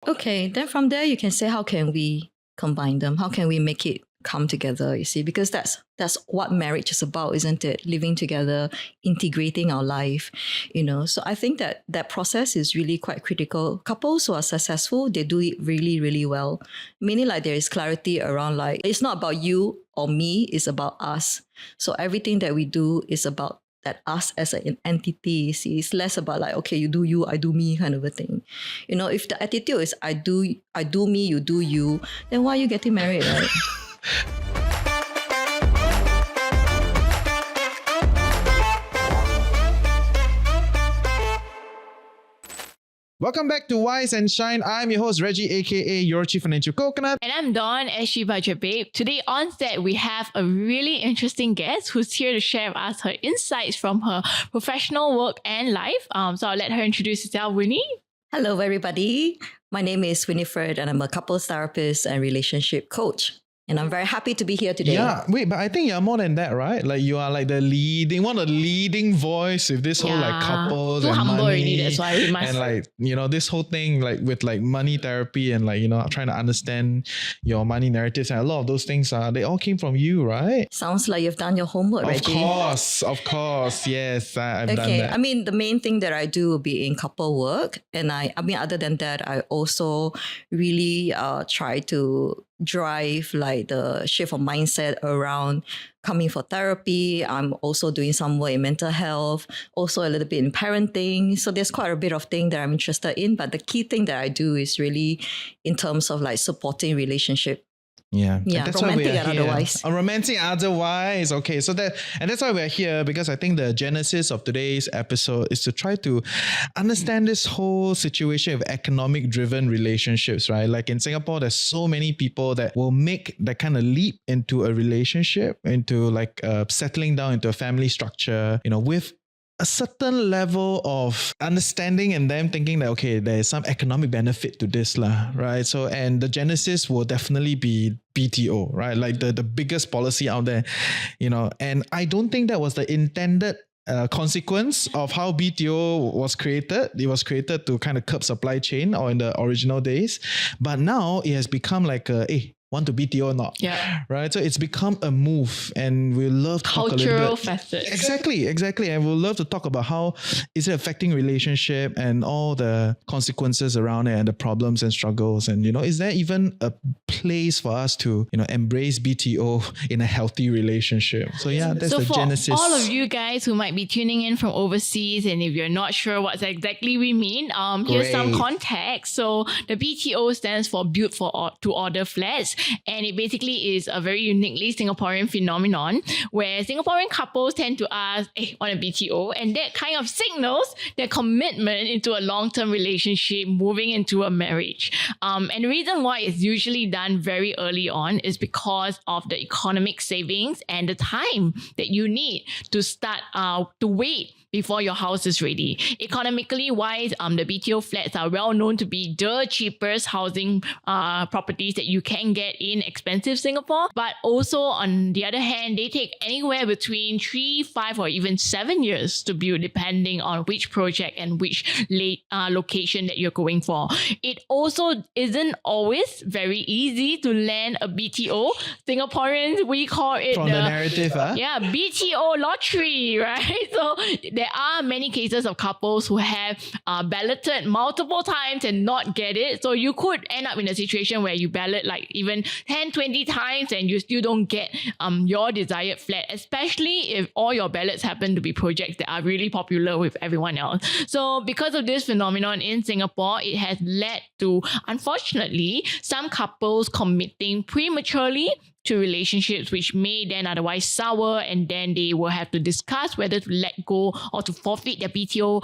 Okay, then from there you can say, how can we combine them? How can we make it come together? You see, because that's what marriage is about, isn't it? Living together, integrating our life, So I think that process is really quite critical. Couples who are successful, they do it really, really well. Meaning like there is clarity around like, it's not about you or me, it's about us. So everything that we do is about that us as an entity. See, it's less about like, okay, you do you, I do me kind of a thing. If the attitude is I do me, you do you, then why are you getting married, right? Welcome back to Wise and Shine. I'm your host, Reggie, aka your Chief Financial Coconut. And I'm Dawn, SG Budget Babe. Today on set, we have a really interesting guest who's here to share with us her insights from her professional work and life. So I'll let her introduce herself, Winnie. Hello, everybody. My name is Winifred, and I'm a couples therapist and relationship coach. And I'm very happy to be here today. Yeah, wait, but I think you're more than that, right? Like you are like the leading voice with this whole like couples too and humble money. already, that's why we must. And like, this whole thing like with like money therapy and like, trying to understand your money narratives and a lot of those things, they all came from you, right? Sounds like you've done your homework, Reggie. Of course. Yes, I've done that. Okay, I mean, the main thing that I do will be in couple work. And I mean, other than that, I also really try to drive like the shift of mindset around coming for therapy. I'm also doing some work in mental health, also a little bit in parenting. So there's quite a bit of thing that I'm interested in. But the key thing that I do is really in terms of like supporting relationship. Yeah, that's romantic and otherwise. Romantic otherwise. Okay, so that's why we're here, because I think the genesis of today's episode is to try to understand this whole situation of economic driven relationships, right? Like in Singapore, there's so many people that will make that kind of leap into a relationship, into like settling down into a family structure, with a certain level of understanding and them thinking that, okay, there is some economic benefit to this, right? So, and the genesis will definitely be BTO, right? Like the biggest policy out there, and I don't think that was the intended consequence of how BTO was created. It was created to kind of curb supply chain or in the original days, but now it has become like want to BTO or not? Yeah. Right. So it's become a move, and we love to talk a little bit. Cultural facets. Exactly. And we'll love to talk about how is it affecting relationship and all the consequences around it and the problems and struggles. And, is there even a place for us to, embrace BTO in a healthy relationship? So yeah, that's the genesis. For all of you guys who might be tuning in from overseas, and if you're not sure what exactly we mean, here's some context. So the BTO stands for Built to Order Flats. And it basically is a very uniquely Singaporean phenomenon where Singaporean couples tend to ask, want a BTO? And that kind of signals their commitment into a long-term relationship, moving into a marriage. And the reason why it's usually done very early on is because of the economic savings and the time that you need to start to wait before your house is ready. Economically wise, the BTO flats are well known to be the cheapest housing properties that you can get in expensive Singapore. But also on the other hand, they take anywhere between 3, 5 or even 7 years to build, depending on which project and which location that you're going for. It also isn't always very easy to land a BTO. Singaporeans, we call it from the narrative, Yeah, BTO lottery, right? So there are many cases of couples who have balloted multiple times and not get it. So you could end up in a situation where you ballot like even 10, 20 times and you still don't get your desired flat, especially if all your ballots happen to be projects that are really popular with everyone else. So because of this phenomenon in Singapore, it has led to, unfortunately, some couples committing prematurely to relationships which may then otherwise sour, and then they will have to discuss whether to let go or to forfeit their BTO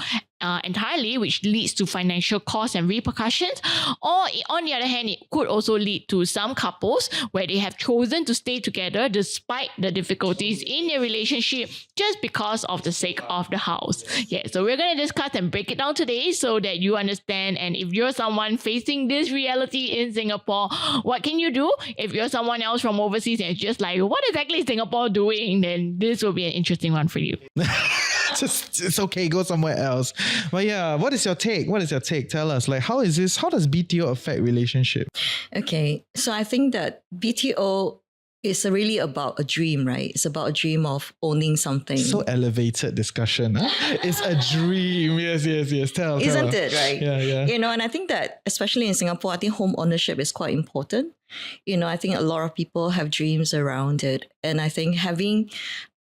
entirely, which leads to financial costs and repercussions. Or on the other hand, it could also lead to some couples where they have chosen to stay together despite the difficulties in their relationship just because of the sake of the house. Yeah, so we're going to discuss and break it down today so that you understand. And if you're someone facing this reality in Singapore, what can you do? If you're someone else from overseas and it's just like, what exactly is Singapore doing? Then this will be an interesting one for you. just it's okay, go somewhere else. But yeah, what is your take? Tell us, like, how does BTO affect relationship? Okay, so I think that BTO is really about a dream, right? It's about a dream of owning something. So elevated discussion, huh? It's a dream. Yes. Tell Isn't her. it, right? Yeah. You know, and I think that especially in Singapore, I think home ownership is quite important. You know, I think a lot of people have dreams around it. And I think having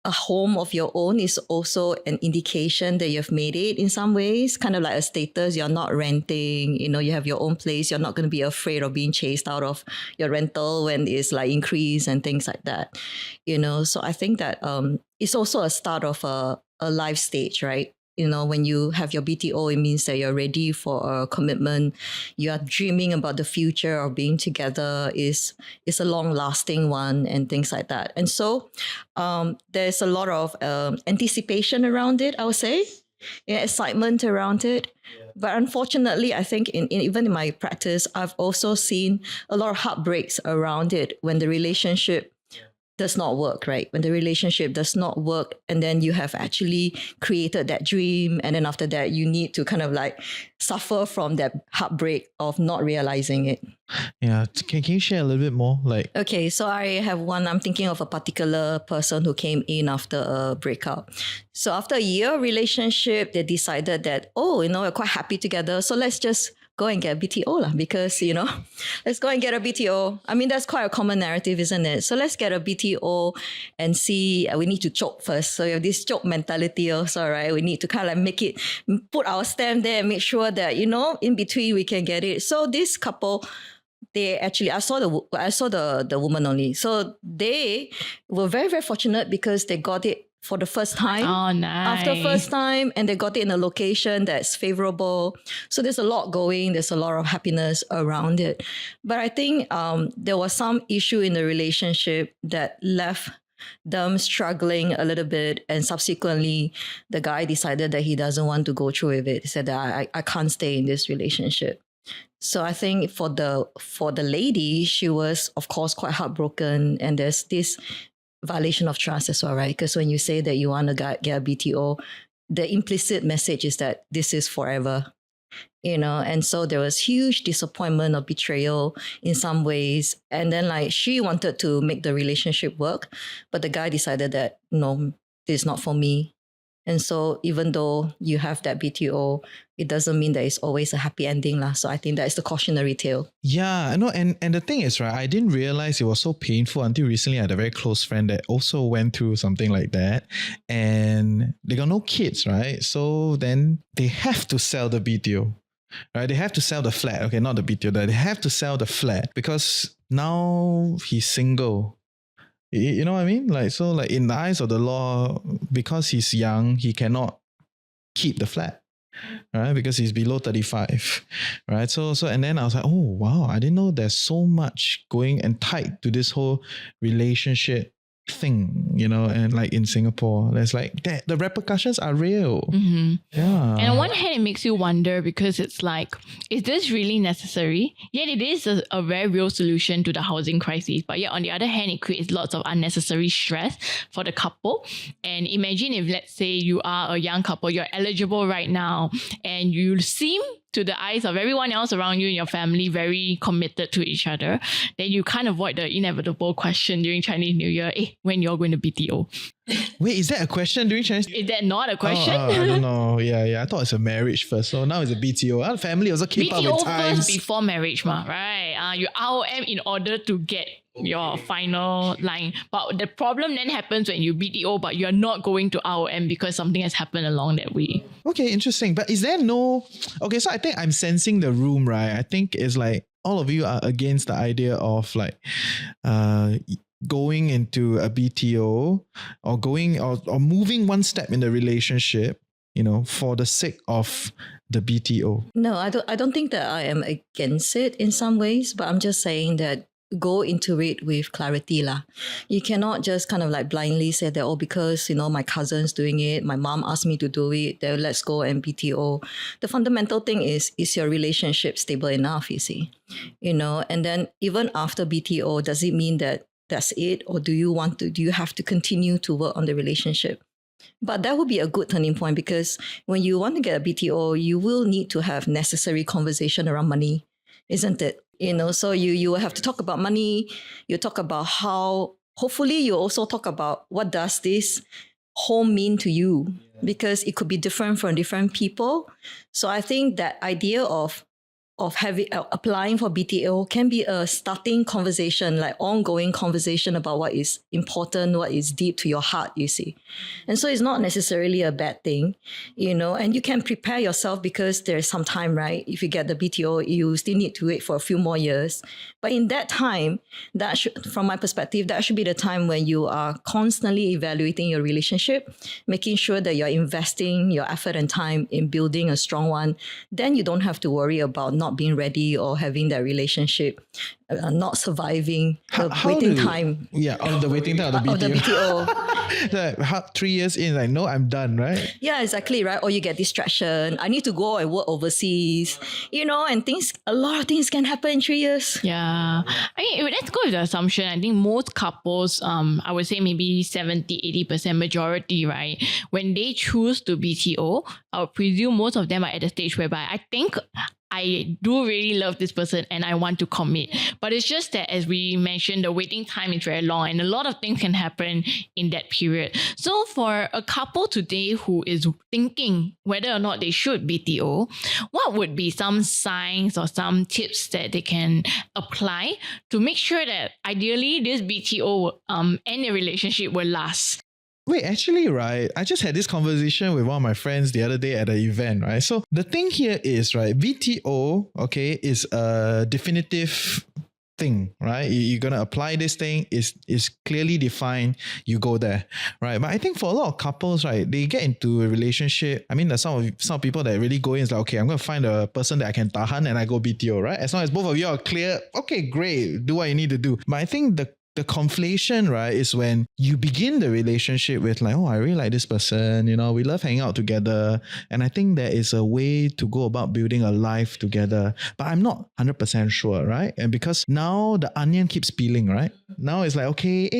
a home of your own is also an indication that you've made it in some ways, kind of like a status. You're not renting, you know, you have your own place. You're not going to be afraid of being chased out of your rental when it's like increased and things like that, you know. So I think that it's also a start of a life stage, right? You know, when you have your BTO, it means that you're ready for a commitment. You are dreaming about the future of being together is a long lasting one and things like that. And so there's a lot of anticipation around it, I would say, excitement around it. But unfortunately, I think even in my practice, I've also seen a lot of heartbreaks around it when the relationship does not work, right? When the relationship does not work, and then you have actually created that dream, and then after that, you need to kind of like suffer from that heartbreak of not realizing it. Yeah. Can you share a little bit more? Like, okay, so I have one. I'm thinking of a particular person who came in after a breakup. So after a year relationship, they decided that, we're quite happy together. So let's just go and get a BTO lah, because, let's go and get a BTO. I mean, that's quite a common narrative, isn't it? So let's get a BTO and see, we need to choke first. So you have this choke mentality also, right? We need to kind of like put our stamp there and make sure that, in between we can get it. So this couple, they actually, I saw the woman only. So they were very, very fortunate because they got it for the first time. Oh, nice. After first time, and they got it in a location that's favorable. So there's a lot going. There's a lot of happiness around it. But I think there was some issue in the relationship that left them struggling a little bit. And subsequently, the guy decided that he doesn't want to go through with it. He said that I can't stay in this relationship. So I think for the lady, she was, of course, quite heartbroken. And there's this violation of trust as well, right? Because when you say that you want to get a BTO, the implicit message is that this is forever, and so there was huge disappointment or betrayal in some ways. And then like she wanted to make the relationship work, but the guy decided that, no, this is not for me. And so even though you have that BTO, it doesn't mean that it's always a happy ending lah. So I think that's the cautionary tale. Yeah, I know. And the thing is, right, I didn't realize it was so painful until recently. I had a very close friend that also went through something like that. And they got no kids, right? So then they have to sell the BTO, right? They have to sell the flat. Okay, not the BTO. They have to sell the flat because now he's single. You know what I mean? Like, so like in the eyes of the law, because he's young, he cannot keep the flat, right? Because he's below 35, right? So and then I was like, oh, wow, I didn't know there's so much going and tied to this whole relationship thing, and like in Singapore, there's like that, the repercussions are real. Mm-hmm. Yeah. And on one hand, it makes you wonder because it's like, is this really necessary? Yet it is a very real solution to the housing crisis. But yet on the other hand, it creates lots of unnecessary stress for the couple. And imagine if, let's say, you are a young couple, you're eligible right now, and you seem to the eyes of everyone else around you and your family very committed to each other, then you can't avoid the inevitable question during Chinese New Year, when you're going to BTO. Wait, is that a question during Chinese? Is that not a question? I don't know. Yeah. I thought it's a marriage first. So now it's a BTO. Our family also keep up with BTO times. first before marriage, right? You ROM in order to get your final line. But the problem then happens when you BTO, but you're not going to ROM because something has happened along that way. Okay, interesting. But is there no... Okay, so I think I'm sensing the room, right? I think it's like all of you are against the idea of like going into a BTO or going or moving one step in the relationship, for the sake of the BTO. No, I don't think that I am against it in some ways, but I'm just saying that go into it with clarity lah. You cannot just kind of like blindly say that, because, my cousin's doing it, my mom asked me to do it, then let's go and BTO. The fundamental thing is your relationship stable enough, you see? And then even after BTO, does it mean that that's it? Or do you have to continue to work on the relationship? But that would be a good turning point, because when you want to get a BTO, you will need to have necessary conversation around money, isn't it? So you will have to talk about money. You talk about how, hopefully you also talk about what does this home mean to you, because it could be different from different people. So I think that idea of having applying for BTO can be a starting conversation, like ongoing conversation about what is important, what is deep to your heart, you see. And so it's not necessarily a bad thing, and you can prepare yourself, because there's some time, right? If you get the BTO, you still need to wait for a few more years. But in that time, from my perspective, that should be the time when you are constantly evaluating your relationship, making sure that you're investing your effort and time in building a strong one. Then you don't have to worry about not being ready or having that relationship not surviving the waiting time. Yeah, the waiting time of the BTO. Of the BTO. Like, 3 years in, like, no, I'm done, right? Yeah, exactly, right? Or you get distraction. I need to go and work overseas, and a lot of things can happen in 3 years. Yeah. I mean, let's go with the assumption. I think most couples, I would say maybe 70-80% majority, right? When they choose to BTO, I would presume most of them are at the stage whereby I think I do really love this person and I want to commit. But it's just that, as we mentioned, the waiting time is very long and a lot of things can happen in that period. So for a couple today who is thinking whether or not they should BTO, what would be some signs or some tips that they can apply to make sure that ideally this BTO and the relationship will last? Wait, actually, right, I just had this conversation with one of my friends the other day at an event, right? So the thing here is, right, BTO, okay, is a definitive thing, right? You're going to apply this thing, is clearly defined, you go there, right? But I think for a lot of couples, right, they get into a relationship. I mean, there's some people that really go in, is like, okay, I'm going to find a person that I can tahan and I go BTO, right? As long as both of you are clear, okay, great, do what you need to do. But I think the conflation, right, is when you begin the relationship with like, oh, I really like this person, we love hanging out together. And I think there is a way to go about building a life together. But I'm not 100% sure, right? And because now the onion keeps peeling, right? Now it's like, okay,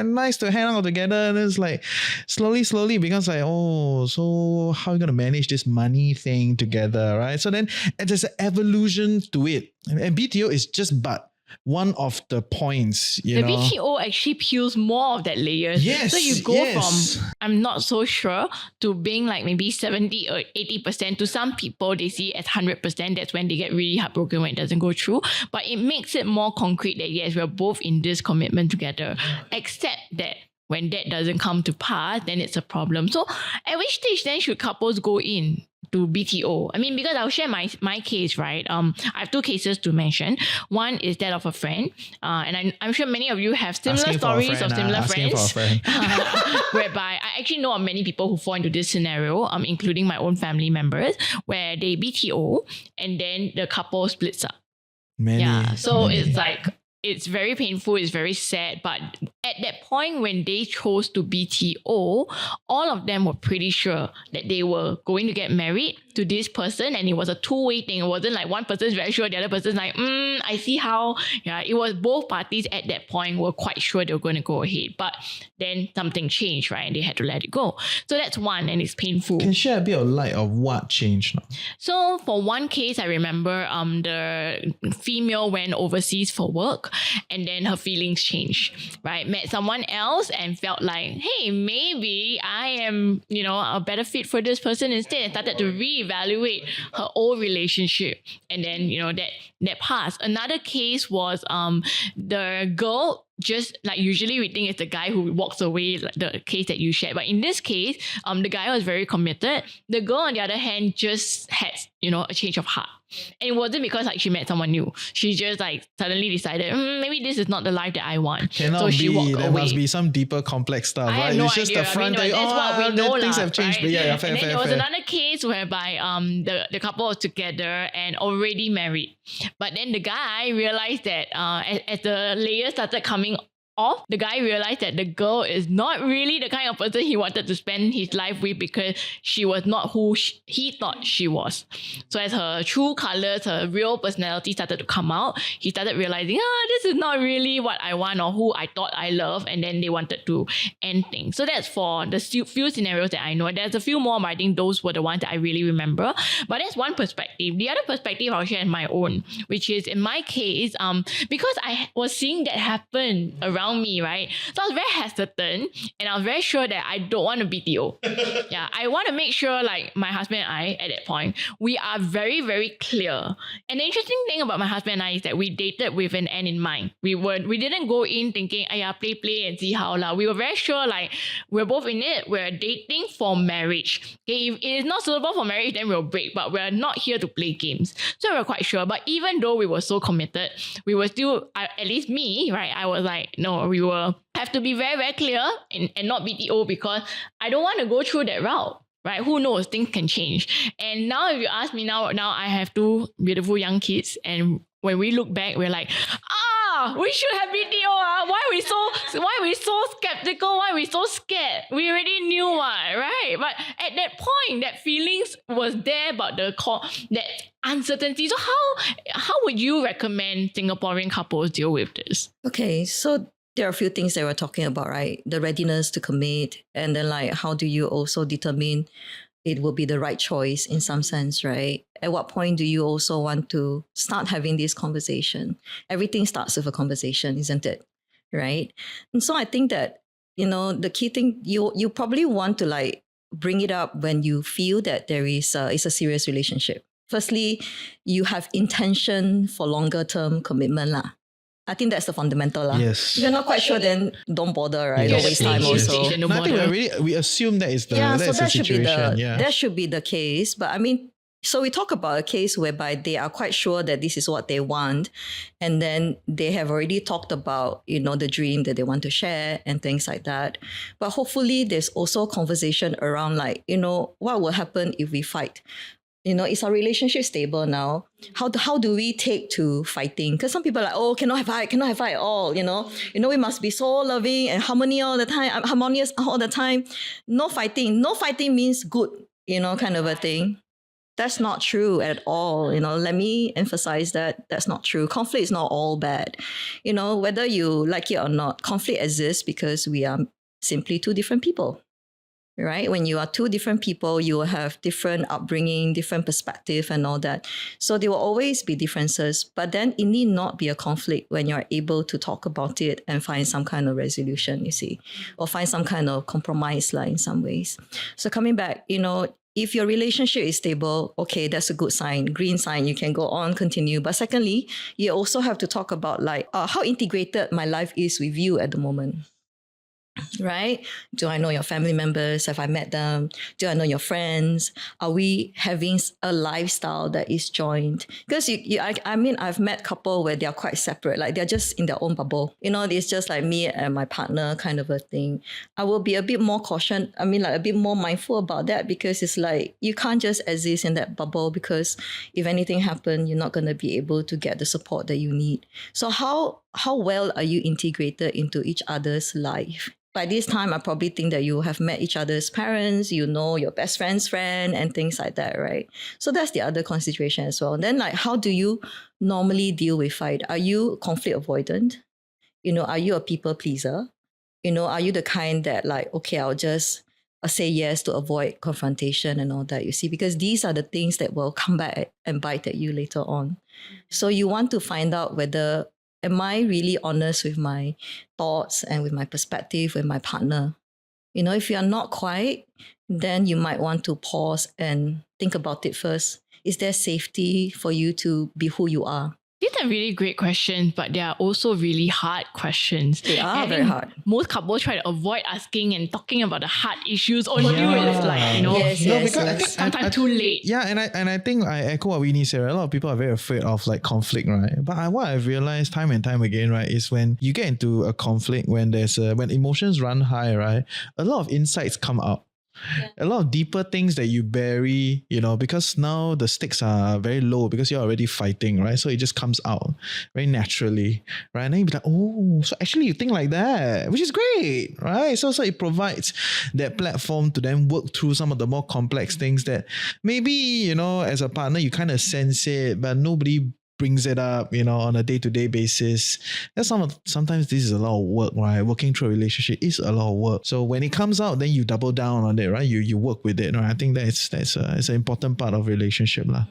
nice to hang out together. And it's like slowly becomes like, oh, so how are you going to manage this money thing together, right? So then there's an evolution to it. And BTO is just one of the points, the BTO actually peels more of that layers. Yes. So you go from, I'm not so sure, to being like maybe 70 or 80%. To some people, they see it as 100%. That's when they get really heartbroken when it doesn't go through. But it makes it more concrete that yes, we're both in this commitment together. Except that when that doesn't come to pass, then it's a problem. So at which stage then should couples go in to BTO? I mean, because I'll share my case, right? I have two cases to mention. One is that of a friend, and I'm sure many of you have similar stories of similar friends, whereby I actually know of many people who fall into this scenario, including my own family members, where they BTO and then the couple splits up. It's like, it's very painful, it's very sad, but at that point when they chose to BTO, all of them were pretty sure that they were going to get married to this person, and it was a two-way thing. It wasn't like one person's very sure, the other person's like, I see how. Yeah, it was both parties at that point were quite sure they were going to go ahead, but then something changed, right? And they had to let it go. So that's one, and it's painful. Can you share a bit of light of what changed now? So for one case, I remember the female went overseas for work, and then her feelings changed, right? Met someone else and felt like, hey, maybe I am, a better fit for this person instead, and started to reevaluate her old relationship. And then, that passed. Another case was the girl, just like usually we think it's the guy who walks away, like the case that you shared. But in this case, the guy was very committed. The girl, on the other hand, just had, a change of heart. And it wasn't because like she met someone new. She just like suddenly decided, maybe this is not the life that I want. So she walked away. There must be some deeper complex stuff, right? It's just idea. the front. That's what we know. Things have changed. Right? But yeah, fair. And then there was another case whereby the couple was together and already married. But then the guy realized that as the layers started coming off, the guy realized that the girl is not really the kind of person he wanted to spend his life with because she was not who he thought she was. So as her true colors, her real personality started to come out, he started realizing, this is not really what I want or who I thought I love, and then they wanted to end things. So that's for the few scenarios that I know. There's a few more, but I think those were the ones that I really remember. But that's one perspective. The other perspective I'll share is my own, which is in my case, because I was seeing that happen around me, right? So I was very hesitant and I was very sure that I don't want to BTO. Yeah, I want to make sure like my husband and I at that point, we are very, very clear. And the interesting thing about my husband and I is that we dated with an end in mind. We didn't go in thinking, play and see how lah. We were very sure like we're both in it. We're dating for marriage. Okay, if it is not suitable for marriage, then we'll break. But we're not here to play games. So we're quite sure. But even though we were so committed, we were still, at least me, right? I was like, no, we will have to be very, very clear and not BTO because I don't want to go through that route. Right? Who knows? Things can change. And now if you ask me now I have two beautiful young kids, and when we look back, we're like, we should have BTO. Why are we so skeptical? Why are we so scared? We already knew what, right? But at that point, that feelings was there about that uncertainty. So how would you recommend Singaporean couples deal with this? Okay, so there are a few things that we're talking about, right? The readiness to commit, and then like how do you also determine it will be the right choice in some sense, right? At what point do you also want to start having this conversation? Everything starts with a conversation, isn't it? Right? And so I think that, the key thing, you probably want to like bring it up when you feel that there is it's a serious relationship. Firstly, you have intention for longer term commitment lah. I think that's the fundamental lah. Yes. If you're not quite sure, then don't bother, right? Yes. Don't waste time Yes. also. No, I think we assume that is the situation. That should be the case. But I mean, so we talk about a case whereby they are quite sure that this is what they want, and then they have already talked about, the dream that they want to share and things like that. But hopefully there's also conversation around like, what will happen if we fight? Is our relationship stable now? How do we take to fighting? Because some people are like, cannot have fight at all. We must be so loving and harmonious all the time. No fighting. No fighting means good, kind of a thing. That's not true at all. Let me emphasize that that's not true. Conflict is not all bad. Whether you like it or not, conflict exists because we are simply two different people. Right? When you are two different people, you will have different upbringing, different perspective and all that. So there will always be differences, but then it need not be a conflict when you're able to talk about it and find some kind of resolution, you see, or find some kind of compromise in some ways. So coming back, if your relationship is stable, okay, that's a good sign, green sign, you can go on, continue. But secondly, you also have to talk about how integrated my life is with you at the moment. Right? Do I know your family members? Have I met them? Do I know your friends? Are we having a lifestyle that is joined? Because I've met couple where they are quite separate, like they're just in their own bubble. It's just like me and my partner kind of a thing. I will be a bit more a bit more mindful about that, because it's like you can't just exist in that bubble, because if anything happens, you're not going to be able to get the support that you need. So how well are you integrated into each other's life? By this time, I probably think that you have met each other's parents, your best friend's friend and things like that, right? So that's the other consideration as well. And then how do you normally deal with fight? Are you conflict avoidant? Are you a people pleaser? Are you the kind that I'll just say yes to avoid confrontation and all that, you see? Because these are the things that will come back and bite at you later on. So you want to find out whether, am I really honest with my thoughts and with my perspective with my partner? If you are not quite, then you might want to pause and think about it first. Is there safety for you to be who you are? These are really great questions, but they are also really hard questions. They are very hard. Most couples try to avoid asking and talking about the hard issues on you. It's Yes. sometimes too late. Yeah, and I think I echo what Winnie said. Right? A lot of people are very afraid of conflict, right? But what I've realized time and time again, right, is when you get into a conflict, when emotions run high, right, a lot of insights come out. a lot of deeper things that you bury, because now the stakes are very low because you're already fighting, right? So it just comes out very naturally, right? And then you'll be like, oh, so actually you think like that, which is great, right? So it provides that platform to then work through some of the more complex things that maybe, as a partner, you kind of sense it, but nobody brings it up, on a day-to-day basis. Sometimes this is a lot of work, right? Working through a relationship is a lot of work. So when it comes out, then you double down on it, right? You work with it, right? I think it's an important part of relationship, lah.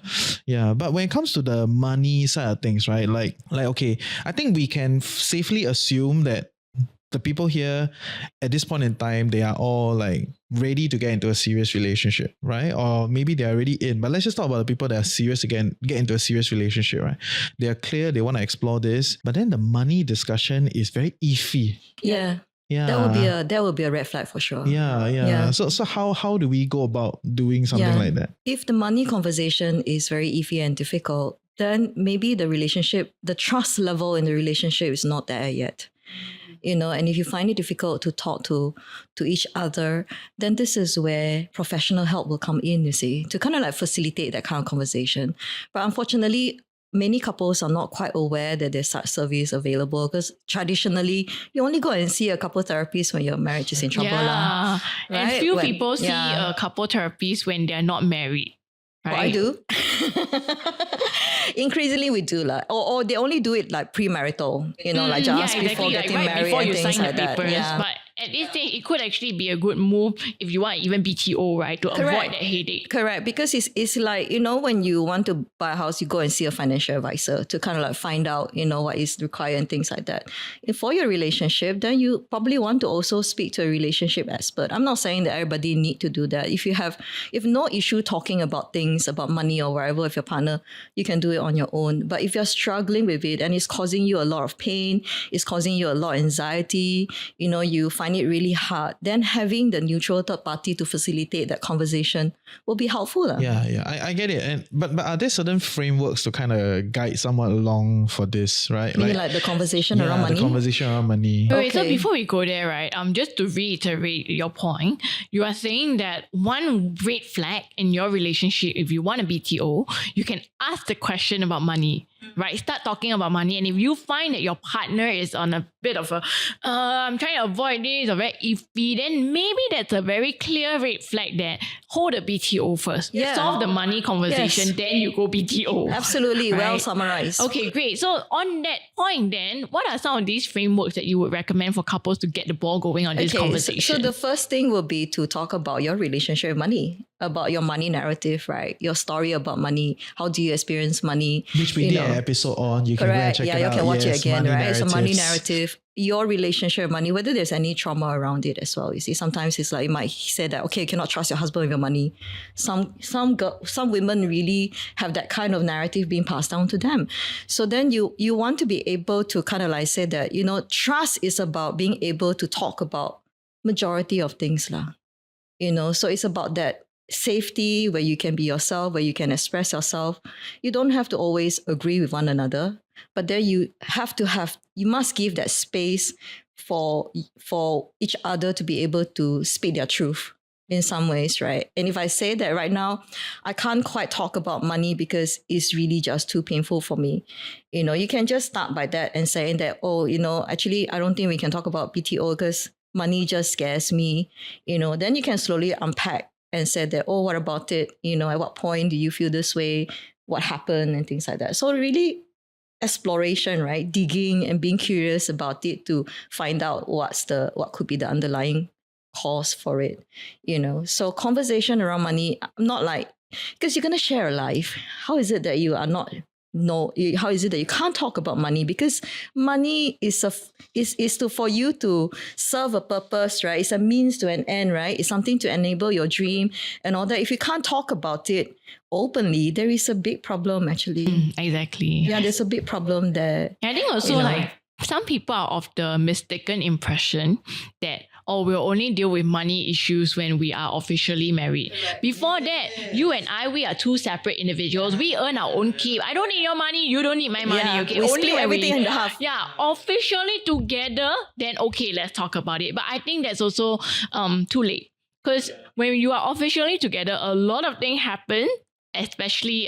Yeah, but when it comes to the money side of things, right? Like okay, I think we can safely assume that the people here at this point in time, they are all like ready to get into a serious relationship, right? Or maybe they are already in, but let's just talk about the people that are serious to get into a serious relationship, right? They are clear, they want to explore this, but then the money discussion is very iffy. Yeah. Yeah. That would be a red flag for sure. Yeah. So how do we go about doing something like that? If the money conversation is very iffy and difficult, then maybe the trust level in the relationship is not there yet. And if you find it difficult to talk to each other, then this is where professional help will come in, you see, to kind of like facilitate that kind of conversation. But unfortunately, many couples are not quite aware that there's such service available because traditionally, you only go and see a couple therapists when your marriage is in trouble. Yeah. Right? And few people see a couple therapists when they're not married. Right? Well, I do. Increasingly we do or they only do it like premarital, like just before getting married before and you things sign like the that. papers. Yeah. But at this stage, it could actually be a good move if you want even BTO, right? To avoid that headache. Correct. Because it's like, when you want to buy a house, you go and see a financial advisor to kind of like find out, what is required and things like that. And for your relationship, then you probably want to also speak to a relationship expert. I'm not saying that everybody need to do that. If no issue talking about things, about money or whatever with your partner, you can do it on your own. But if you're struggling with it and it's causing you a lot of pain, it's causing you a lot of anxiety, you find it really hard, then having the neutral third party to facilitate that conversation will be helpful. Yeah, I get it. But are there certain frameworks to kind of guide someone along for this, right? Like the conversation around money? The conversation around money. Wait, so before we go there, right, just to reiterate your point, you are saying that one red flag in your relationship, if you want a BTO, you can ask the question about money. Right, start talking about money, and if you find that your partner is on a bit of I'm trying to avoid this or very iffy, then maybe that's a very clear red flag that hold the BTO first. Solve the money conversation, then you go BTO. Absolutely, right? Well summarized. Okay, great. So on that point then, what are some of these frameworks that you would recommend for couples to get the ball going on this conversation? So the first thing will be to talk about your relationship with money, about your money narrative, right? Your story about money. How do you experience money? Which we did an episode on. You can go and check it out. Yeah, you can watch it again, right? It's a money narratives. Narrative. Your relationship with money, whether there's any trauma around it as well. You see, sometimes it's like you might say that, okay, you cannot trust your husband with your money. Some women really have that kind of narrative being passed down to them. So then you want to be able to kind of like say that, trust is about being able to talk about majority of things lah. So it's about that safety where you can be yourself, where you can express yourself. You don't have to always agree with one another, but then you must give that space for each other to be able to speak their truth in some ways, right? And if I say that right now, I can't quite talk about money because it's really just too painful for me. You can just start by that and saying that, actually, I don't think we can talk about BTO because money just scares me. Then you can slowly unpack and say that, what about it? At what point do you feel this way? What happened and things like that. So really exploration, right? Digging and being curious about it to find out what could be the underlying cause for it, So conversation around money, not like, because you're going to share a life. How is it that you are not how is it that you can't talk about money? Because money is for you to serve a purpose, right? It's a means to an end, right? It's something to enable your dream and all that. If you can't talk about it openly, there is a big problem actually. Exactly. Yeah, there's a big problem there. I think also like some people are of the mistaken impression that we'll only deal with money issues when we are officially married. Before that, you and I, we are two separate individuals. We earn our own keep. I don't need your money, you don't need my money. Yeah, okay, we only split when everything in half. Yeah, officially together, then okay, let's talk about it. But I think that's also too late. Because when you are officially together, a lot of things happen. Especially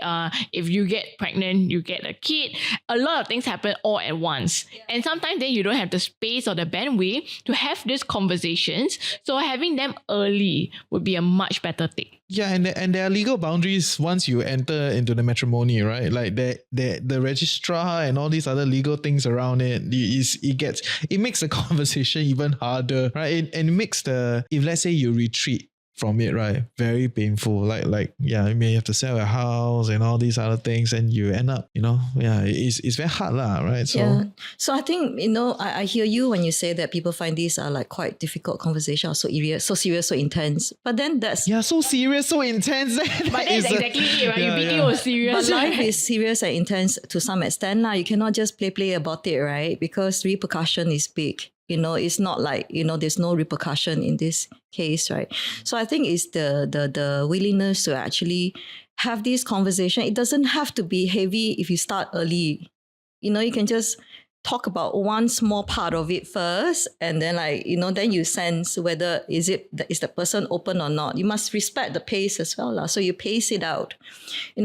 if you get pregnant, you get a kid, a lot of things happen all at once. And sometimes then you don't have the space or the bandwidth to have these conversations. So having them early would be a much better thing. Yeah, and there are legal boundaries once you enter into the matrimony, right? Like the registrar and all these other legal things around it, it makes the conversation even harder, right? And it makes if let's say you retreat from it, right, very painful. Like you may have to sell a house and all these other things, and you end up, it's very hard lah, right? So I think, I hear you when you say that people find these are like quite difficult conversations, so serious, so intense. But then so serious, so intense. But that's exactly it, right? BTO is serious. But life is serious and intense to some extent lah. You cannot just play about it, right? Because repercussion is big. It's not like, there's no repercussion in this case, right? So I think it's the willingness to actually have this conversation. It doesn't have to be heavy if you start early. You can just talk about one small part of it first, and then then you sense whether is the person open or not. You must respect the pace as well, lah. So you pace it out.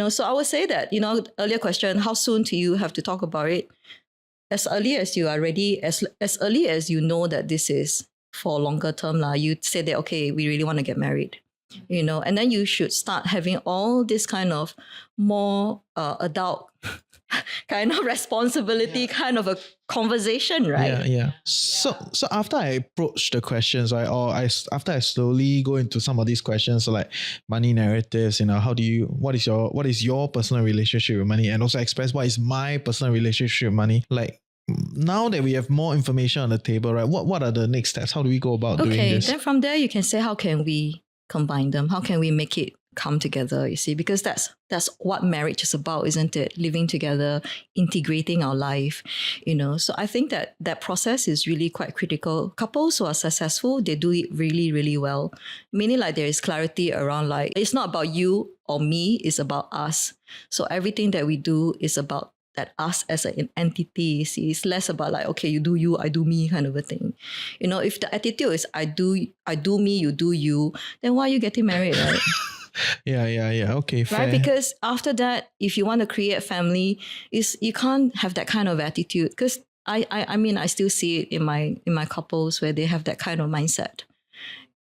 So I would say that, earlier question, how soon do you have to talk about it? As early as you are ready, as early as you know that this is for longer term, you say that, okay, we really want to get married, and then you should start having all this kind of more adult kind of responsibility, kind of a conversation, right? Yeah. So after I approach the questions, right, after I slowly go into some of these questions, so like money narratives, what is your personal relationship with money, and also express what is my personal relationship with money. Like, now that we have more information on the table, right, what are the next steps? How do we go about doing this? Then from there you can say, how can we combine them? How can we make it come together, you see? Because that's what marriage is about, isn't it? Living together, integrating our life, So I think that process is really quite critical. Couples who are successful, they do it really, really well. Meaning like there is clarity around like, it's not about you or me, it's about us. So everything that we do is about that us as an entity, you see. It's less about like, okay, you do you, I do me kind of a thing. If the attitude is I do me, you do you, then why are you getting married, right? Yeah. Okay, fair. Right? Because after that, if you want to create a family, you can't have that kind of attitude. Because I still see it in my couples where they have that kind of mindset.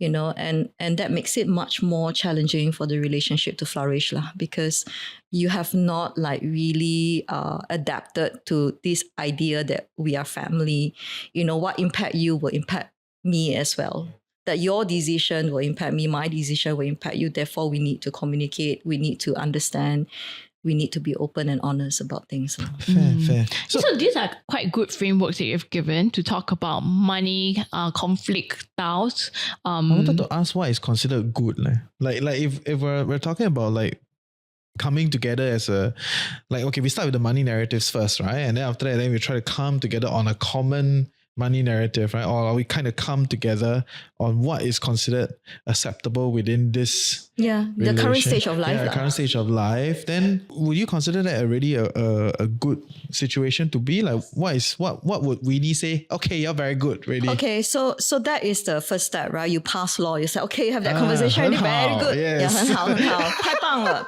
And that makes it much more challenging for the relationship to flourish lah, because you have not like really adapted to this idea that we are family. What impact you will impact me as well. That your decision will impact me, my decision will impact you. Therefore, we need to communicate. We need to understand. We need to be open and honest about things. Fair. So these are quite good frameworks that you've given to talk about money, conflict styles. I wanted to ask what is considered good. Like if we're talking about like coming together as we start with the money narratives first, right? And then after that, then we try to come together on a common money narrative, right? Or we kind of come together on what is considered acceptable within this the current stage of life. Current stage of life. Then would you consider that already a good situation to be? Like what would Winnie say? Okay, you're very good, really. Okay, so that is the first step, right? You pass law, you say, okay, you have that conversation, really very good. Yes. 很好,太棒了.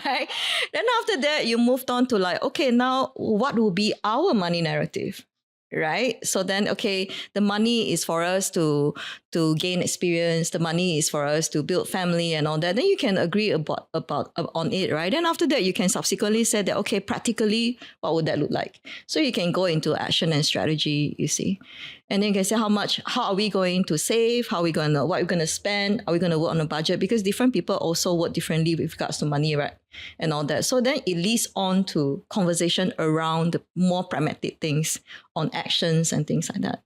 Right? Then after that, you moved on to like, okay, now what will be our money narrative? Right? So then, okay, the money is for us to gain experience. The money is for us to build family and all that. Then you can agree about on it, right? Then after that, you can subsequently say that, okay, practically, what would that look like? So you can go into action and strategy, you see. And then you can say how are we going to save? What are we going to spend? Are we going to work on a budget? Because different people also work differently with regards to money, right? And all that. So then it leads on to conversation around the more pragmatic things on actions and things like that.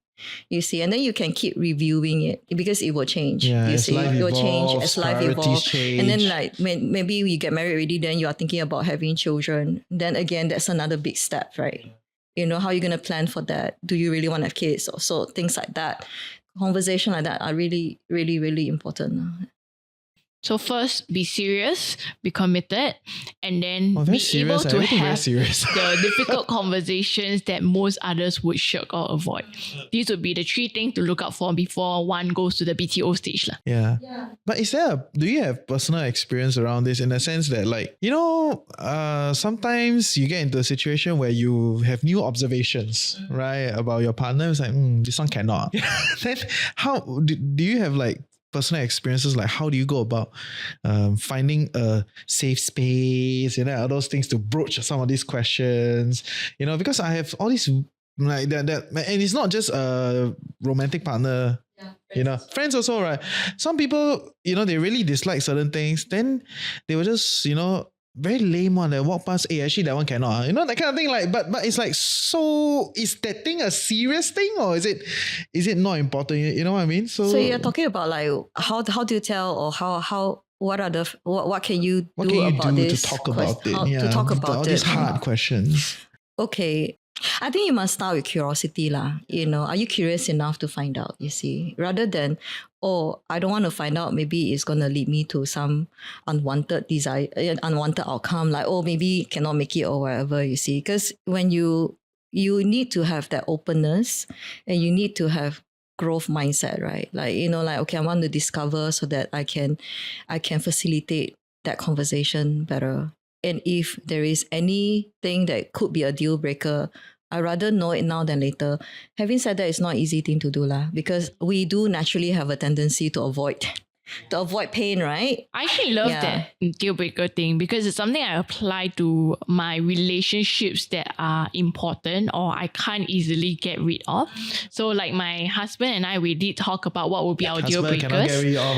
You see, and then you can keep reviewing it because it will change. Yeah, you see, it will change as life evolves. Change. And then like maybe you get married already, then you are thinking about having children. Then again, that's another big step, right? How are you going to plan for that? Do you really want to have kids? So things like that. Conversation like that are really, really, really important. So first, be serious, be committed, and then very be able serious. to Everything very have serious. the difficult conversations that most others would shirk or avoid. These would be the 3 things to look out for before one goes to the BTO stage. Yeah. But do you have personal experience around this in the sense that like, sometimes you get into a situation where you have new observations, right, about your partner. It's like, this one cannot. Then how do you have like personal experiences, like how do you go about finding a safe space, all those things to broach some of these questions, because I have all these like that, and it's not just a romantic partner, friends also, right? Some people, they really dislike certain things, then they will just, very lame one. They walk past, actually that one cannot. That kind of thing. Like, but it's like, so is that thing a serious thing, or is it not important? You know what I mean? So you're talking about like how do you tell, or what can you do about this? To talk about it? To talk about all these hard questions. Okay. I think you must start with curiosity lah. Are you curious enough to find out, you see? Rather than, I don't want to find out, maybe it's going to lead me to some unwanted desire, unwanted outcome, like, maybe cannot make it or whatever, you see? Because when you need to have that openness, and you need to have growth mindset, right? Like, okay, I want to discover so that I can facilitate that conversation better. And if there is anything that could be a deal breaker, I'd rather know it now than later. Having said that, it's not an easy thing to do lah, because we do naturally have a tendency to avoid pain, right? I actually love that deal breaker thing, because it's something I apply to my relationships that are important or I can't easily get rid of. So like my husband and I, we did talk about what would be our deal breakers. Cannot get rid of.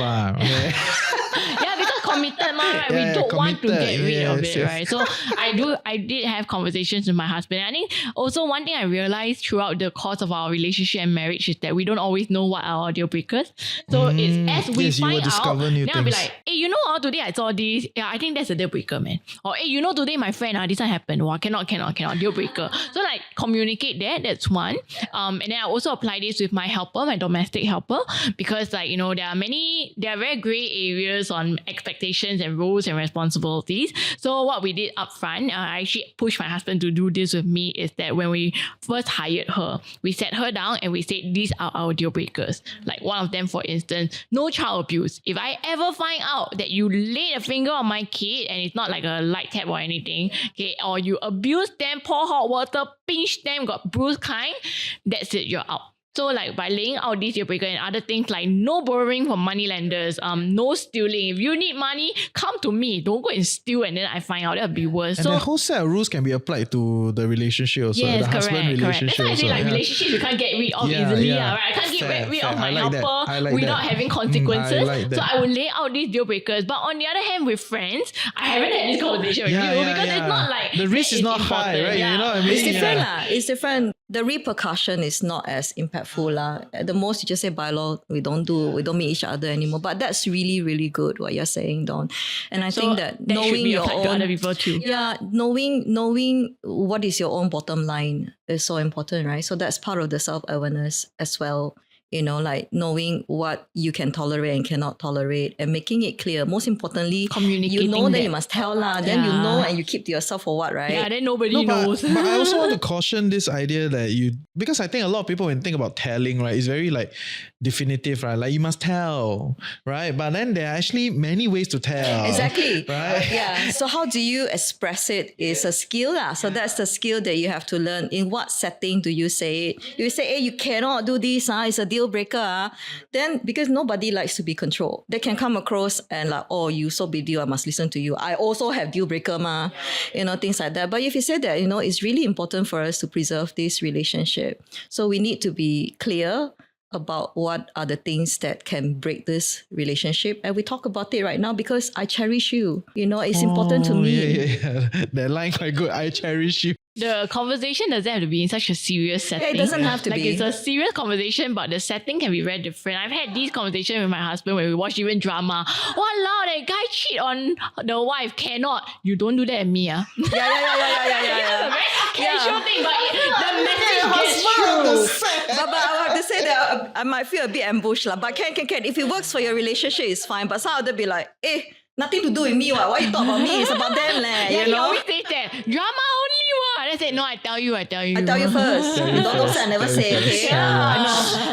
Yeah, because committed, right? We don't want to get rid of it, right? So I did have conversations with my husband. I think also one thing I realized throughout the course of our relationship and marriage is that we don't always know what are our deal breakers. So it's as we find out, then I'll be like, hey, today I saw this. Yeah, I think that's a deal breaker, man. Or hey, today my friend, this one happened. Wow, cannot, deal breaker. So like communicate that. That's one. And then I also apply this with my helper, my domestic helper, because like there are very gray areas on expectations and roles and responsibilities. So what we did upfront, I actually pushed my husband to do this with me, is that when we first hired her, we sat her down and we said, these are our deal breakers. Like one of them, for instance, no child abuse. If I ever find out that you laid a finger on my kid and it's not like a light tap or anything, okay, or you abuse them, pour hot water, pinch them, got bruise kind, that's it, you're out. So like by laying out these deal breaker and other things like no borrowing from money lenders, no stealing. If you need money, come to me. Don't go and steal and then I find out, that'll be worse. And the whole set of rules can be applied to the relationship also. Yes, the husband relationship. That's why I say like relationships you can't get rid of easily. Right? I can't get rid of my helper without having consequences. So I will lay out these deal breakers. But on the other hand, with friends, I haven't had this conversation with you because it's not like the risk is not high, right? Yeah. You know what I mean? It's different lah. It's different. The repercussion is not as impactful lah. At the most, you just say by law, we don't meet each other anymore. But that's really, really good what you're saying, Dawn. And I think that knowing your own, to other people too. Yeah, knowing what is your own bottom line is so important, right? So that's part of the self-awareness as well. Like knowing what you can tolerate and cannot tolerate and making it clear. Most importantly, communicating that you must tell lah. Then you know and you keep to yourself for what, right? Yeah, then nobody knows. But I also want to caution this idea that because I think a lot of people when think about telling, right, it's very like definitive, right? Like you must tell, right? But then there are actually many ways to tell. Exactly. Right? Yeah. So how do you express it is a skill lah. So that's the skill that you have to learn. In what setting do you say it? You say, hey, you cannot do this, it's a deal breaker. Then because nobody likes to be controlled, they can come across and like, oh, you so big deal, I must listen to you. I also have deal breaker ma, things like that. But if you say that, it's really important for us to preserve this relationship. So we need to be clear about what are the things that can break this relationship. And we talk about it right now because I cherish you. It's important to me. Yeah. That line quite good. I cherish you. The conversation doesn't have to be in such a serious setting. It doesn't have to be. It's a serious conversation, but the setting can be very different. I've had these conversations with my husband when we watch even drama. Walao, that guy cheat on the wife. Cannot. You don't do that at me. Yeah. It's a very casual thing, but the message gets through. But I have to must say that I might feel a bit ambushed, lah. But can. If it works for your relationship, it's fine. But some other be like, nothing to do with me. Why you talk about me? It's about them, leh. Yeah, You he know? always says that. Drama only one. I said, no, I tell you. I tell you first. Don't say I never say, okay? Yeah.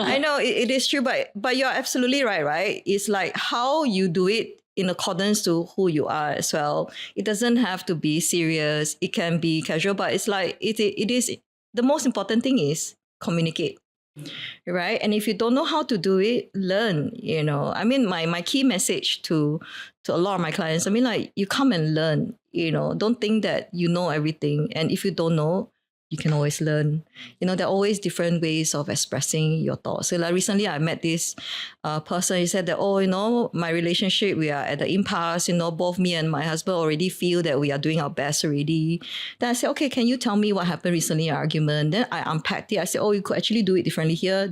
I know it is true, but you're absolutely right? It's like how you do it in accordance to who you are as well. It doesn't have to be serious. It can be casual, but it's like it is the most important thing is communicate. Right? And if you don't know how to do it, learn, I mean, my key message to a lot of my clients, I mean, like, you come and learn, don't think that you know everything. And if you don't know, you can always learn. There are always different ways of expressing your thoughts. So like recently I met this person. He said that, my relationship, we are at the impasse, both me and my husband already feel that we are doing our best already. Then I said, okay, can you tell me what happened recently in our argument? Then I unpacked it. I said, you could actually do it differently here.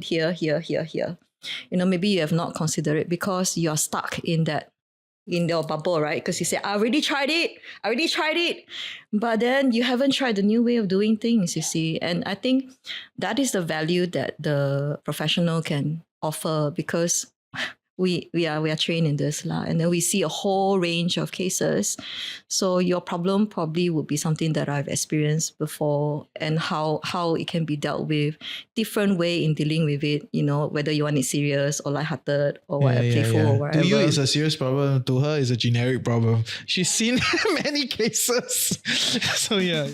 Maybe you have not considered it because you're stuck in your bubble, right? Because you say, I already tried it. But then you haven't tried the new way of doing things, you see. And I think that is the value that the professional can offer, because we are trained in this, and then we see a whole range of cases. So your problem probably would be something that I've experienced before, and how it can be dealt with, different way in dealing with it, whether you want it serious or lighthearted or playful or whatever. To you, it's a serious problem. To her, it's a generic problem. She's seen many cases. So yeah.